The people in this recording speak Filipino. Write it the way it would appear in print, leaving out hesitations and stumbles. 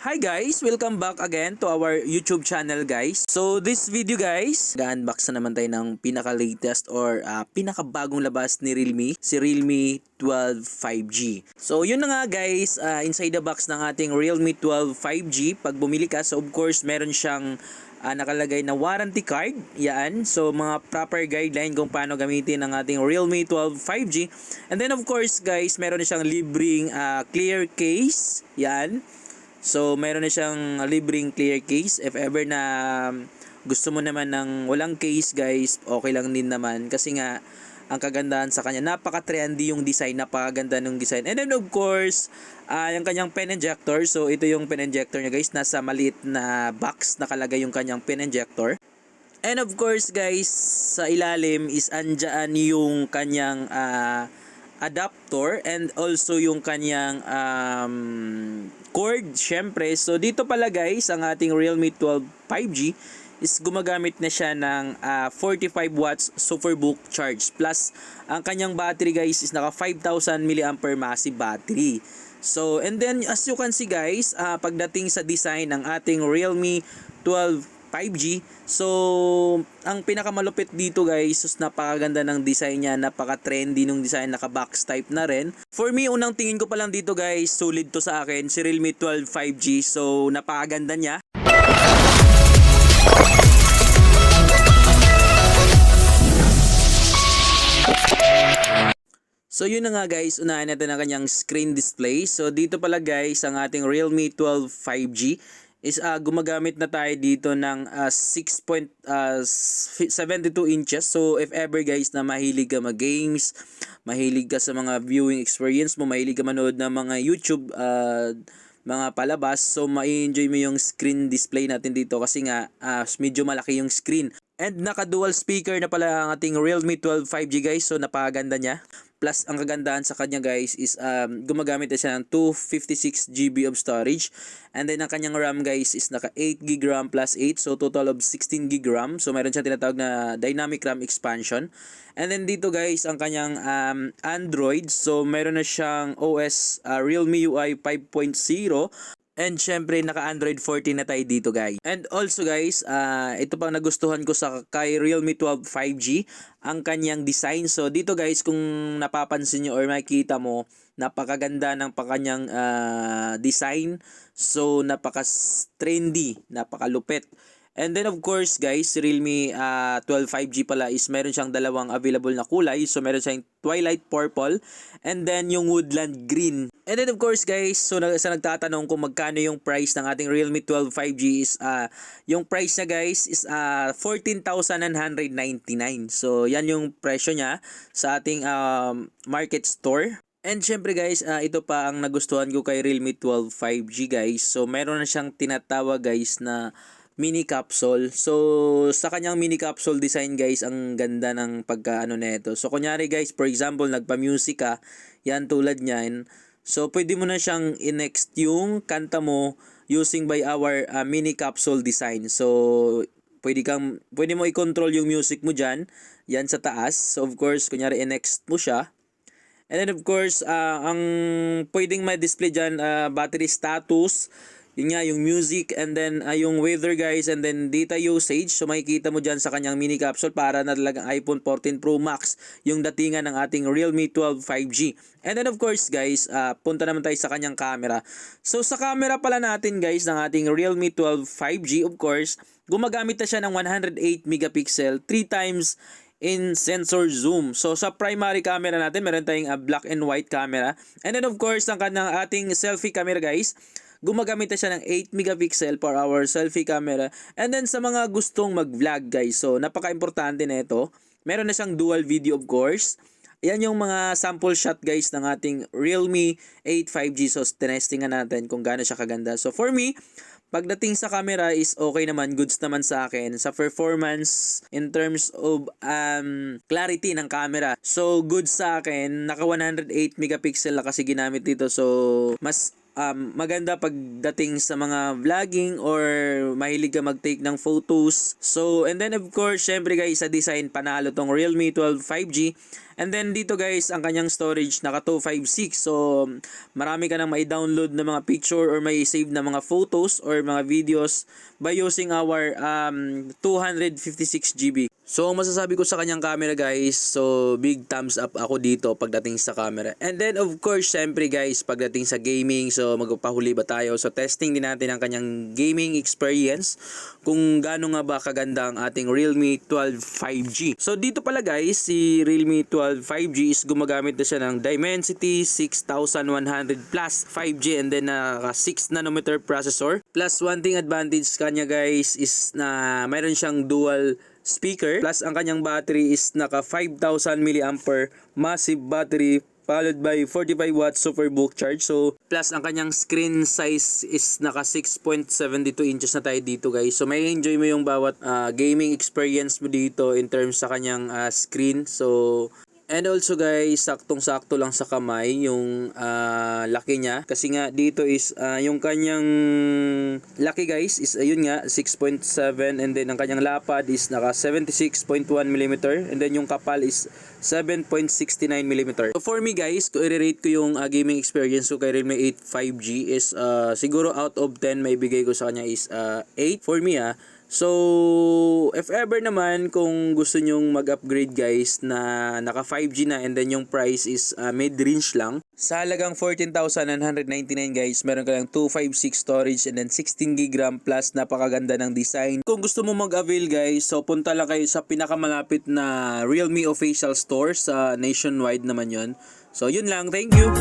Hi guys! Welcome back again to our YouTube channel guys. So this video guys, ga-unbox na naman tayo ng pinaka-latest or pinaka-bagong labas ni Realme, si Realme 12 5G. So yun na nga guys, inside the box ng ating Realme 12 5G, pag bumili ka, so of course meron siyang nakalagay na warranty card, yan. So mga proper guideline kung paano gamitin ang ating Realme 12 5G. And then of course guys, meron na siyang libreng clear case, yan. So, meron na siyang libreng clear case. If ever na gusto mo naman ng walang case, guys, okay lang din naman. Kasi nga, ang kagandahan sa kanya, napaka-trendy yung design, napakaganda ng design. And then, of course, yung kanyang pen injector. So, ito yung pen injector niya, guys. Nasa maliit na box nakalagay yung kanyang pen injector. And of course, guys, sa ilalim is andyan yung kanyang adapter and also yung kanyang cord, syempre. So dito pala guys, ang ating Realme 12 5G is gumagamit na siya ng 45 watts Superbook charge, plus ang kanyang battery guys is naka 5,000 mAh massive battery. So and then as you can see guys, pagdating sa design ng ating Realme 12 5G. So, ang pinakamalupit dito guys, is napakaganda ng design niya, napaka-trendy ng design, naka-box type na rin. For me, unang tingin ko pa lang dito guys, solid to sa akin, si Realme 12 5G. So, napakaganda niya. So yun na nga guys, unahin natin ang kanyang screen display. So dito pala guys, ang ating Realme 12 5G is gumagamit na tayo dito ng 6.72 inches. So if ever guys na mahilig ka mag-games, mahilig ka sa mga viewing experience mo, mahilig ka manood ng mga YouTube mga palabas, so ma-enjoy mo yung screen display natin dito kasi nga medyo malaki yung screen. And naka-dual speaker na pala ang ating Realme 12 5G guys, so napakaganda niya. Plus, ang kagandahan sa kanya guys is gumagamit na siya ng 256GB of storage. And then, ang kanyang RAM guys is naka 8GB RAM plus 8. So, total of 16GB RAM. So, meron siyang tinatawag na Dynamic RAM Expansion. And then, dito guys, ang kanyang Android. So, meron na siyang OS Realme UI 5.0. And syempre, naka-Android 14 na tayo dito guys. And also guys, ito pang nagustuhan ko sa kay Realme 12 5G, ang kanyang design. So dito guys, kung napapansin nyo or makikita mo, napakaganda ng kanyang design. So napaka-trendy, napakalupit. And then of course guys, Realme 12 5G pala is meron siyang dalawang available na kulay. So meron siyang Twilight Purple and then yung Woodland Green. And then of course guys, so sa nagtatanong kung magkano yung price ng ating Realme 12 5G is yung price niya guys is 14,999. So yan yung presyo niya sa ating market store. And syempre guys, ito pa ang nagustuhan ko kay Realme 12 5G guys. So meron na siyang tinatawag guys na mini capsule. So sa kanyang mini capsule design guys, ang ganda ng pagkaano nito. So kunyari guys, for example, nagpa-music ka, yan tulad niyan. So pwede mo na siyang i-next yung kanta mo using by our mini capsule design. So pwede mo i-control yung music mo diyan, yan sa taas. So of course, kunyari i-next mo siya. And then of course, ang pwedeng ma-display diyan, battery status, yun nga, yung music, and then yung weather guys, and then data usage. So makikita mo dyan sa kanyang mini capsule, para na talagang iPhone 14 Pro Max yung datingan ng ating Realme 12 5G. And then of course guys, punta naman tayo sa kanyang camera. So sa camera pala natin guys ng ating Realme 12 5G, of course, gumagamit na siya ng 108 megapixel, 3 times in sensor zoom. So sa primary camera natin, meron tayong black and white camera. And then of course, ang kanang ating selfie camera guys, gumagamit na siya ng 8 megapixel for our selfie camera. And then sa mga gustong mag-vlog guys, so napaka-importante na ito, meron na siyang dual video of course. Yan yung mga sample shot guys ng ating Realme 8 5G. So tinestingan natin kung gaano siya kaganda. So for me, pagdating sa camera is okay naman, goods naman sa akin. Sa performance in terms of clarity ng camera, so good sa akin. Naka 108 megapixel na kasi ginamit dito. So mas maganda pagdating sa mga vlogging or mahilig ka mag-take ng photos. So, and then of course, syempre guys, sa design, panalo tong Realme 12 5G. And then dito guys, ang kanyang storage naka 256. So, marami ka nang mai-download na mga picture or may save na mga photos or mga videos by using our 256 GB. So, ang masasabi ko sa kanyang camera guys, so big thumbs up ako dito pagdating sa camera. And then of course, syempre guys, pagdating sa gaming, so magpapahuli ba tayo? So, testing din natin ang kanyang gaming experience kung gaano nga ba kaganda ang ating Realme 12 5G. So, dito pala guys, si Realme 12 5G is gumagamit na siya ng Dimensity 6100 plus 5G and then 6 nanometer processor. Plus, one thing advantage kanya guys is na mayroon siyang dual speaker, plus ang kanyang battery is naka 5,000 mAh massive battery followed by 45 watts superbook charge. So plus ang kanyang screen size is naka 6.72 inches na tayo dito guys. So may enjoy mo yung bawat gaming experience mo dito in terms sa kanyang screen. So and also guys, saktong-sakto lang sa kamay yung laki niya. Kasi nga dito is yung kanyang laki guys is ayun nga 6.7 and then ang kanyang lapad is naka 76.1 mm and then yung kapal is 7.69 mm. So for me guys, kung i-rate ko yung gaming experience ko kay Realme 8 5G is siguro out of 10 may bigay ko sa kanya is 8 for me So, if ever naman kung gusto nyong mag-upgrade guys na naka 5G na and then yung price is mid-range lang, sa halagang 14,999 guys, meron ka lang 256 storage and then 16GB RAM plus napakaganda ng design. Kung gusto mo mag-avail guys, so punta lang kayo sa pinakamalapit na Realme official store sa nationwide naman yon. So, yun lang. Thank you!